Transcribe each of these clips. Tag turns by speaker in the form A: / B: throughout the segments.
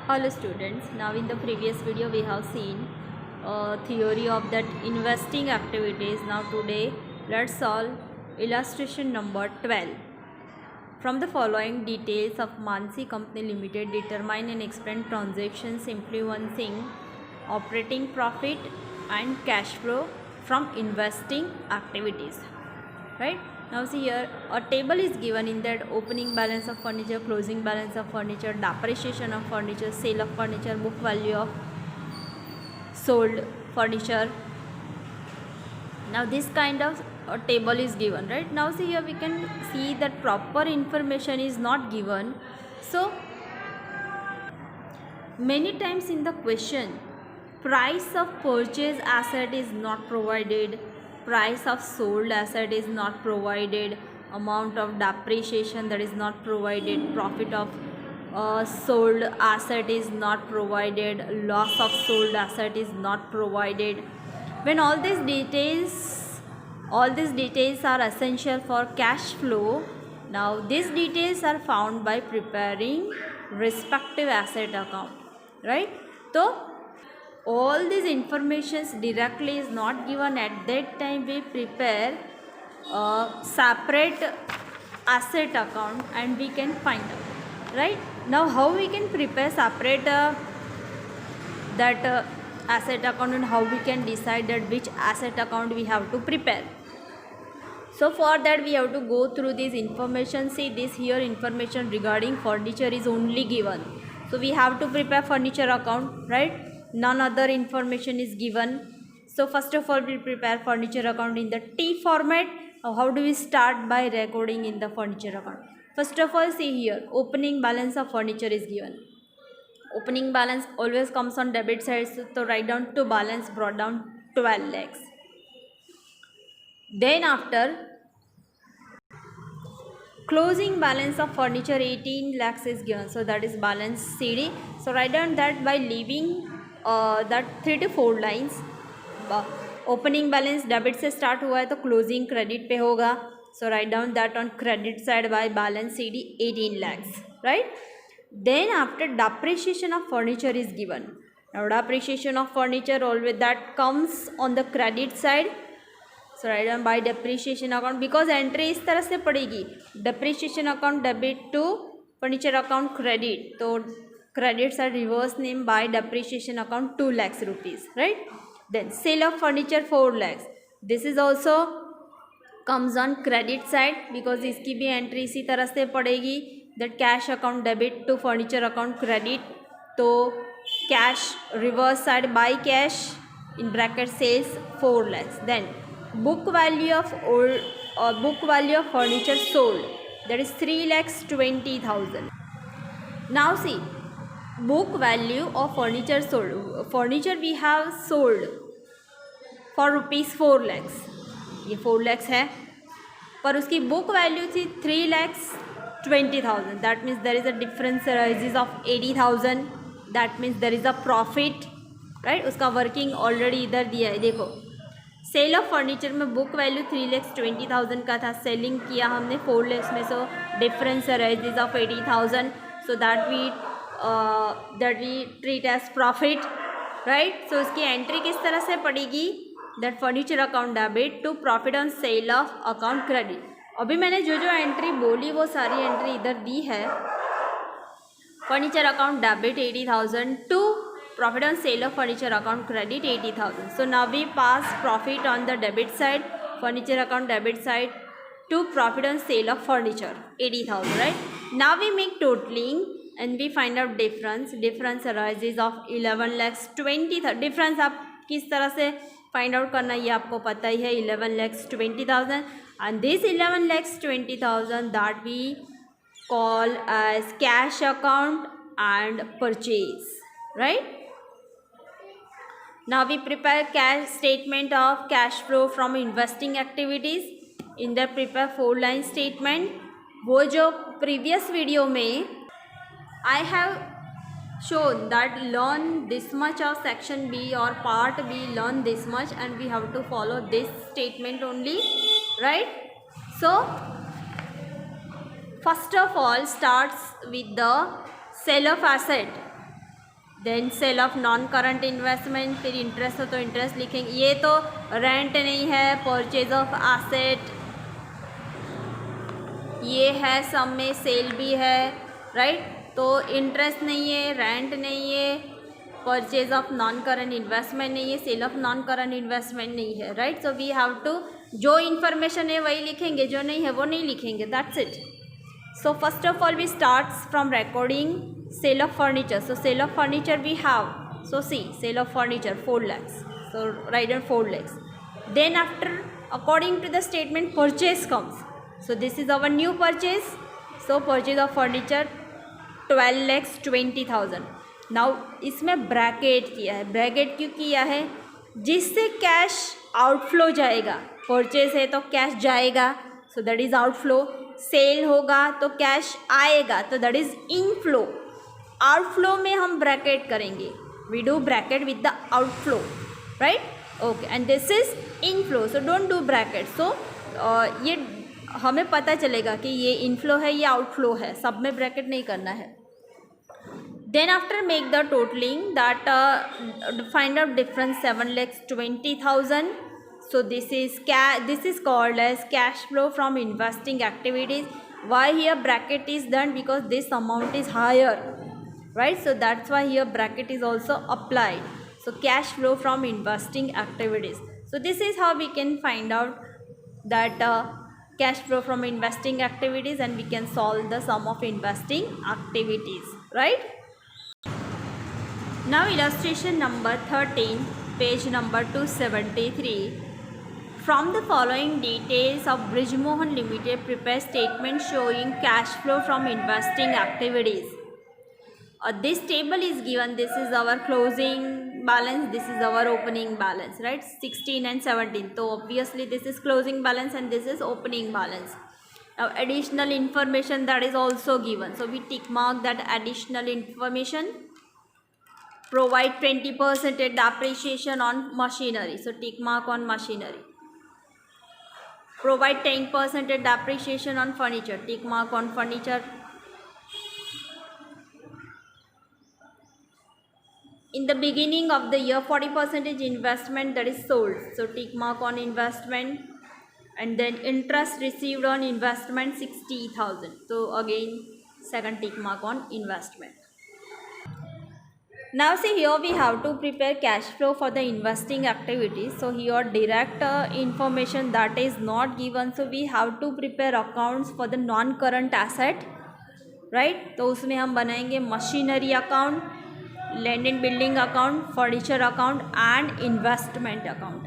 A: Hello students, now in the previous video we have seen theory of that investing activities. Now today let's solve illustration number 12. From the following details of Mansi Company Limited, determine and explain transactions influencing operating profit and cash flow from investing activities. Right? Now see here, a table is given in that opening balance of furniture, closing balance of furniture, depreciation of furniture, sale of furniture, book value of sold furniture. Now this kind of a table is given, right? Now see here we can see that proper information is not given. So many times in the question, price of purchase asset is not provided, price of sold asset is not provided, amount of depreciation that is not provided, profit of sold asset is not provided, loss of sold asset is not provided. When all these details are essential for cash flow, now these details are found by preparing respective asset account, right? So all these informations directly is not given. At that time we prepare a separate asset account and we can find out, right? Now how we can prepare separate asset account, and how we can decide that which asset account we have to prepare? So for that we have to go through this information. See, this here information regarding furniture is only given, so we have to prepare furniture account, right? None other information is given. So first of all we prepare furniture account in the T format. How do we start? By recording in the furniture account. First of all, see here, opening balance of furniture is given. Opening balance always comes on debit side, so write down to balance brought down 12 lakhs. Then after, closing balance of furniture 18 lakhs is given, so that is balance CD. So write down that by leaving that 3 to 4 lines. Opening balance debit से start हुआ है तो closing credit पे होगा, so write down that on credit side by balance CD 18 lakhs, right? Then after, depreciation of furniture is given. Now depreciation of furniture always that comes on the credit side, so write down by depreciation account, because entry इस तरह से पड़ेगी, depreciation account debit to furniture account credit, तो credit side reverse name by depreciation account 2 lakhs rupees, right? Then sale of furniture 4 lakhs, this is also comes on credit side, because इसकी भी entry इसी तरह से पड़ेगी, that cash account debit to furniture account credit, तो cash reverse side by cash in bracket sales 4 lakhs. Then book value of furniture sold, that is 3,20,000. Now see, book value of furniture sold, furniture we have sold for rupees 4 lakhs, ये 4 lakhs है, पर उसकी book value थी 3,20,000. That means there is a difference arises of 80,000. That means there is a profit, right? उसका working already इधर दिया है. देखो, सेल ऑफ फर्नीचर में बुक वैल्यू 3,20,000 का था, सेलिंग किया हमने 4 lakhs में, so difference arises of 80,000, so that we treat as profit, right? So उसकी एंट्री किस तरह से पड़ेगी? That furniture account debit to profit on sale of account credit. अभी मैंने जो जो एंट्री बोली वो सारी एंट्री इधर दी है. Furniture account debit 80,000 to profit on sale of furniture account credit 80,000. So now we pass profit on the debit side, furniture account debit side to profit on sale of furniture 80,000, right? Now we make totalling and we find out difference arises of 11,20,000. Difference आप किस तरह से find out करना ये आपको पता ही है, 11,20,000. and this 11,20,000 that we call as cash account and purchase, right? Now we prepare cash statement of cash flow from investing activities. in the prepare 4 line statement. वो जो previous video में I have shown that learn this much of section B or part B, learn this much, and we have to follow this statement only, right? So first of all starts with the sale of asset. Then sale of non current investment, फिर interest हो तो interest लिखेंगे। ये तो rent नहीं है, purchase of asset ये है, सब में सेल भी है, राइट। तो इंटरेस्ट नहीं है, रेंट नहीं है, purchase of non current investment नहीं है, sale of non current investment नहीं है, right. So we have to, जो इन्फॉर्मेशन है वही लिखेंगे, जो नहीं है वो नहीं लिखेंगे, that's it. So first of all we starts from recording sale of furniture. So sale of furniture we have. So see, sale of furniture 4 lakhs. So write down 4 lakhs. Then after, according to the statement, purchase comes. So this is our new purchase. So purchase of furniture 12 lakhs 20,000. Now इसमें bracket किया है। Bracket क्यों किया है? जिससे cash outflow जाएगा। Purchase है तो कैश जाएगा, so that is outflow. Sale होगा तो कैश आएगा, तो दैट इज इनफ्लो। आउटफ्लो में हम ब्रैकेट करेंगे, we do bracket with the outflow, right. Okay, and this is inflow, so don't do bracket. So ये हमें पता चलेगा कि ये इनफ्लो है, ये आउटफ्लो है, सब में ब्रैकेट नहीं करना है। Then after make the totaling that find out difference 7,20,000. So this is called as cash flow from investing activities. Why here bracket is done? Because this amount is higher, right? So that's why here bracket is also applied. So cash flow from investing activities. So this is how we can find out that cash flow from investing activities, and we can solve the sum of investing activities, right? Now illustration number 13, page number 273. From the following details of Brijmohan Limited, prepare statement showing cash flow from investing activities. This table is given. This is our closing balance, this is our opening balance, right? 16 and 17. So obviously this is closing balance and this is opening balance. Now additional information that is also given. So we tick mark that additional information. Provide 20% depreciation on machinery. So tick mark on machinery. Provide 10% depreciation on furniture. Tick mark on furniture. In the beginning of the year, 40% investment that is sold. So tick mark on investment. And then interest received on investment 60,000. So again second tick mark on investment. Now see, here we have to prepare cash flow for the investing activities. So here direct information that is not given, so we have to prepare accounts for the non-current asset, right? तो उसमें हम बनाएंगे machinery account, land and building account, furniture account and investment account.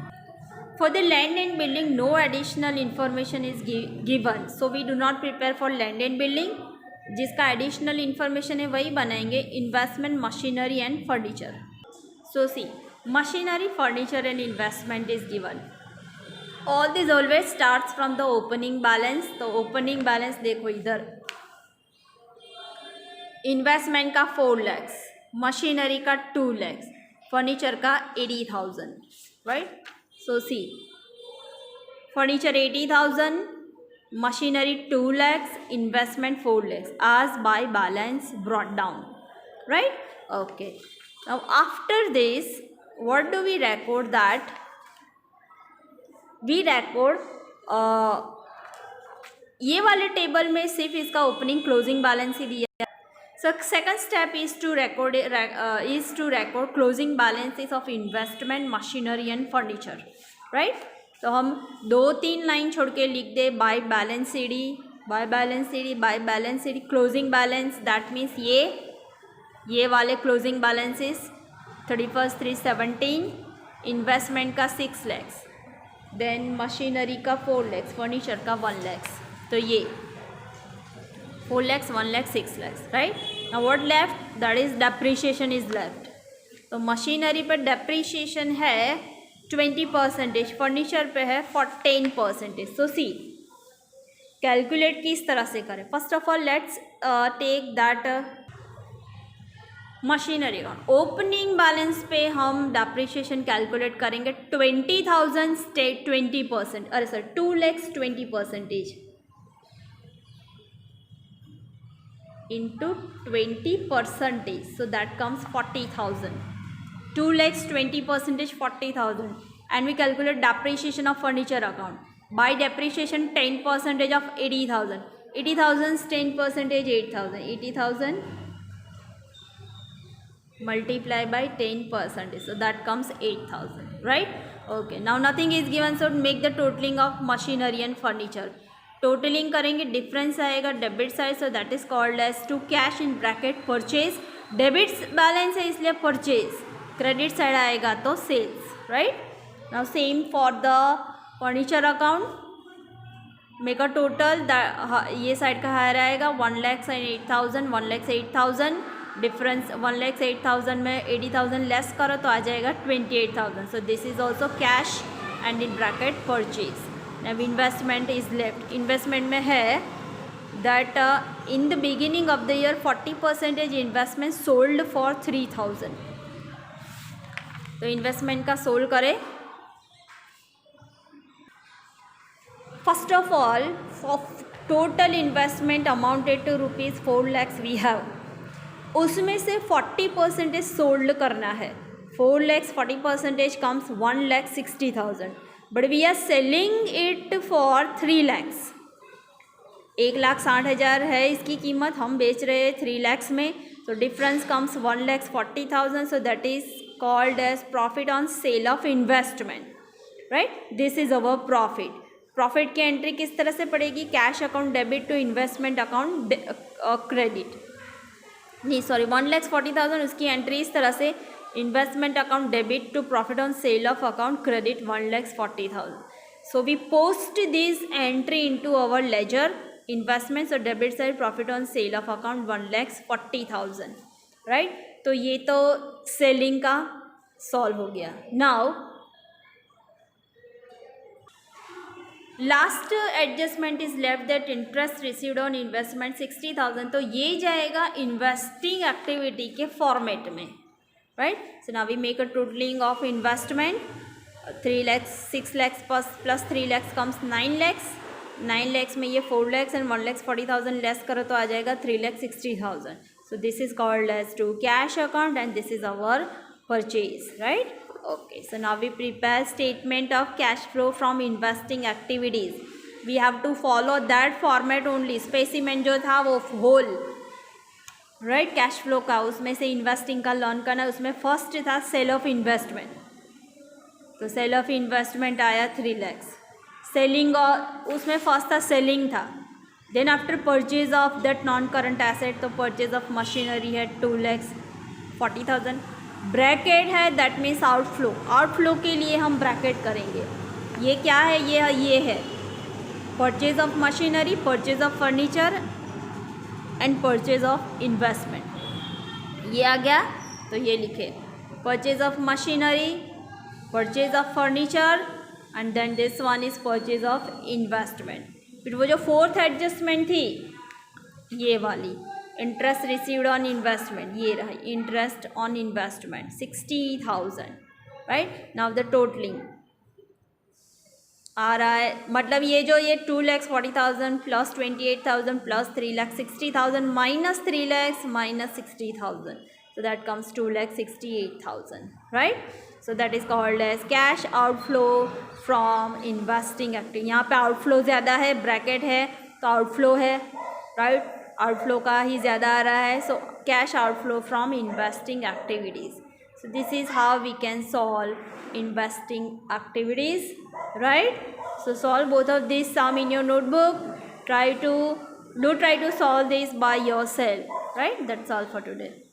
A: For the land and building, no additional information is given, so we do not prepare for land and building. जिसका additional information है वही बनाएंगे, investment, machinery and furniture. So see, machinery, furniture and investment is given. All this always starts from the opening balance. तो opening balance देखो इधर, investment का 4 lakhs, machinery का 2 lakhs, furniture का 80,000, right. So C, furniture 80,000, machinery 2 lakhs, investment 4 lakhs as by balance brought down, right? Okay, now after this what do we record? That we record ये वाले table में सिर्फ इसका opening closing balance ही दिया है. So second step is to record closing balances of investment, machinery and furniture, right? तो हम 2-3 लाइन छोड़ के लिख दे by balance CD, by balance CD, by balance CD, closing balance. That means ये वाले क्लोजिंग बैलेंसेस 31st 3/17, इन्वेस्टमेंट का 6 lakhs, then machinery का 4 lakhs, फर्नीचर का 1 lakhs. तो ये 4 lakhs, 1 lakh, 6 lakhs, right. Now what left? That is depreciation is left. तो machinery पर depreciation है 20%, फर्नीचर पे है 10%. सो सी, कैलकुलेट किस तरह से करें? First of all let's take that machinery account. Opening balance पे हम डेप्रिशिएशन कैलकुलेट करेंगे. 20,000 स्टेट 20%, अरे sir 2 lakhs 20%. into 20%, so that comes 40,000. 2 lakhs 20%, 40,000. And we calculate depreciation of furniture account. By depreciation 10% of 80,000. 80,000's 10% 8,000. 80,000 multiply by 10%, so that comes 8,000, right? Okay, now nothing is given, so make the totaling of machinery and furniture. Totalling करेंगे, difference आएगा debit side, so that is called as to cash in bracket purchase. Debit balance है इसलिए purchase, credit side आएगा तो sales, right? Now same for the furniture account. Make a total, ये side का higher आएगा 1,08,000, 1,08,000. Difference 1,08,000 में 80,000 less करो तो आ जाएगा 28,000. So this is also cash and in bracket purchase. अब इन्वेस्टमेंट इज लेफ्ट. इन्वेस्टमेंट में है that in the beginning of the year 40% investment sold for 3,000. तो इन्वेस्टमेंट का सोल्ड करें. First of all, total investment amounted to ₹4 lakhs we have. उसमें से 40% sold करना है. 4 lakhs 40% comes 1,60,000. But we are selling it for 3 lakhs. 1,60,000 है इसकी कीमत, हम बेच रहे हैं 3 lakhs में. तो difference comes 1,40,000. So that is called as profit on sale of investment, right? This is our profit. Profit की एंट्री किस तरह से पड़ेगी? Cash account debit to investment account credit. नहीं सॉरी, 1,40,000 उसकी एंट्री इस तरह से, investment account debit to profit on sale of account credit 1,40,000. So we post this entry into our ledger investments और debit side profit on sale of account 1,40,000, right? तो ये तो selling का सॉल्व हो गया. Now last adjustment is left that interest received on investment 60,000. तो ये जाएगा इन्वेस्टिंग एक्टिविटी के फॉर्मेट में, right? So now we make a totalling of investment. 3 lakhs 6 lakhs plus 3 lakhs comes 9 lakhs. 9 lakhs में ये 4 lakhs एंड 1,40,000 लेस करो तो आ जाएगा 3,60,000. So this is called as to cash account and this is our purchase, right? Okay, so now we prepare statement of cash flow from investing activities. We have to follow that format only. Specimen जो था वो whole, right? Cash flow का, उसमें से investing का learn करना. उसमें first था सेल ऑफ इन्वेस्टमेंट. तो सेल ऑफ इन्वेस्टमेंट आया 3 lakhs. सेलिंग, उसमें फर्स्ट था सेलिंग था. Then after purchase of that non current asset, तो परचेज ऑफ मशीनरी है 2,40,000. ब्रैकेट है दैट मीन्स आउटफ्लो. आउटफ्लो के लिए हम ब्रैकेट करेंगे. ये क्या है? ये है purchase of machinery, purchase of furniture and purchase of investment. ये आ गया तो ये लिखे purchase of machinery, purchase of furniture and then this one is purchase of investment. फिर वो जो फोर्थ एडजस्टमेंट थी ये वाली, इंटरेस्ट रिसीव्ड ऑन इन्वेस्टमेंट, ये रहा interest on investment 60,000, right? Now the totalling आ रहा है, मतलब ये जो ये 2,40,000 plus 28,000 plus 3,60,000 minus 3 lakhs minus 60,000, so that comes 2,68,000, right? So that is called as cash outflow from investing activity. यहाँ पे outflow ज़्यादा है, ब्रैकेट है तो outflow है, right? आउटफ्लो का ही ज़्यादा आ रहा है. So cash outflow from investing activities. So this is how we can solve investing activities, right? So solve both of this sum in your notebook. try to solve this by yourself, right? That's all for today.